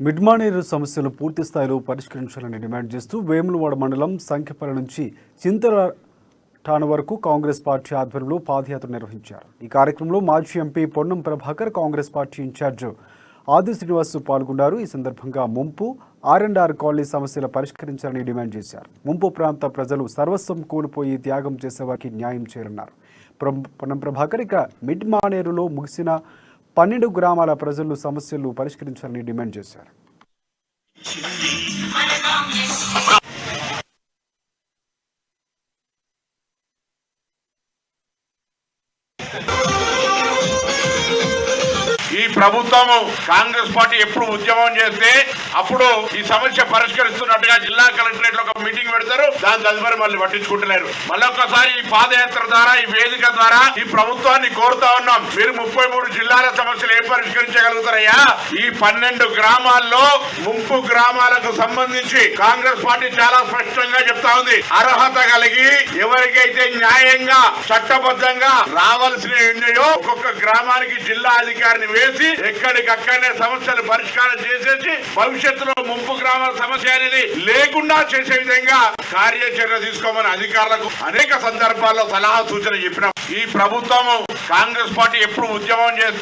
మిడ్మానేరు సమస్యలు పూర్తి స్థాయిలో పరిష్కరించాలని డిమాండ్ చేస్తూ వేములవాడ మండలం సంఖ్యపల్లి నుంచి చింతలటాను వరకు కాంగ్రెస్ పార్టీ ఆధ్వర్యంలో పాదయాత్ర నిర్వహించారు. ఈ కార్యక్రమంలో మాజీ MP Ponnam Prabhakar, Congress party incharge Adi Srinivas పాల్గొన్నారు. ఈ సందర్భంగా ముంపు R&R కాలనీ సమస్యలు పరిష్కరించాలని డిమాండ్ చేశారు. ముంపు ప్రాంత ప్రజలు సర్వస్వం కోల్పోయి త్యాగం చేసేవారికి న్యాయం చేయాలన్నారు. పొన్నం ప్రభాకర్ ఇక మిడ్మానేరులో ముగిసిన 12 గ్రామాల ప్రజలు సమస్యలు పరిష్కరించాలని డిమాండ్ చేశారు. ఈ ప్రభుత్వము కాంగ్రెస్ పార్టీ ఎప్పుడు ఉద్యమం చేస్తే అప్పుడు ఈ సమస్య పరిష్కరిస్తున్నట్టుగా జిల్లా కలెక్టరేట్ లో ఒక మీటింగ్ పెడతారు. దాని తదుపరి మళ్ళీ పట్టించుకుంటున్నారు. మళ్ళొక్కసారి ఈ పాదయాత్ర ద్వారా, ఈ వేదిక ద్వారా ఈ ప్రభుత్వాన్ని కోరుతా ఉన్నాం, మీరు 33 జిల్లాల సమస్యలు ఏం పరిష్కరించగలుగుతారయ్యా? ఈ 12 గ్రామాల్లో ముంపు గ్రామాలకు సంబంధించి కాంగ్రెస్ పార్టీ చాలా స్పష్టంగా చెప్తా ఉంది. అర్హత కలిగి ఎవరికైతే న్యాయంగా చట్టబద్ధంగా రావాల్సిన ఉన్నాయో ఒక్కొక్క గ్రామానికి జిల్లా అధికారిని వేసి ఎక్కడికక్కడనే సమస్యలు పరిష్కారం చేసేసి భవిష్యత్తులో ముంపు గ్రామాల సమస్య అనేది లేకుండా చేసే విధంగా కార్యాచరణ తీసుకోమని అధికారులకు అనేక సందర్భాల్లో సలహా సూచన చెప్పినాం. ఈ ప్రభుత్వం కాంగ్రెస్ పార్టీ ఎప్పుడు ఉద్యమం చేస్తుంది.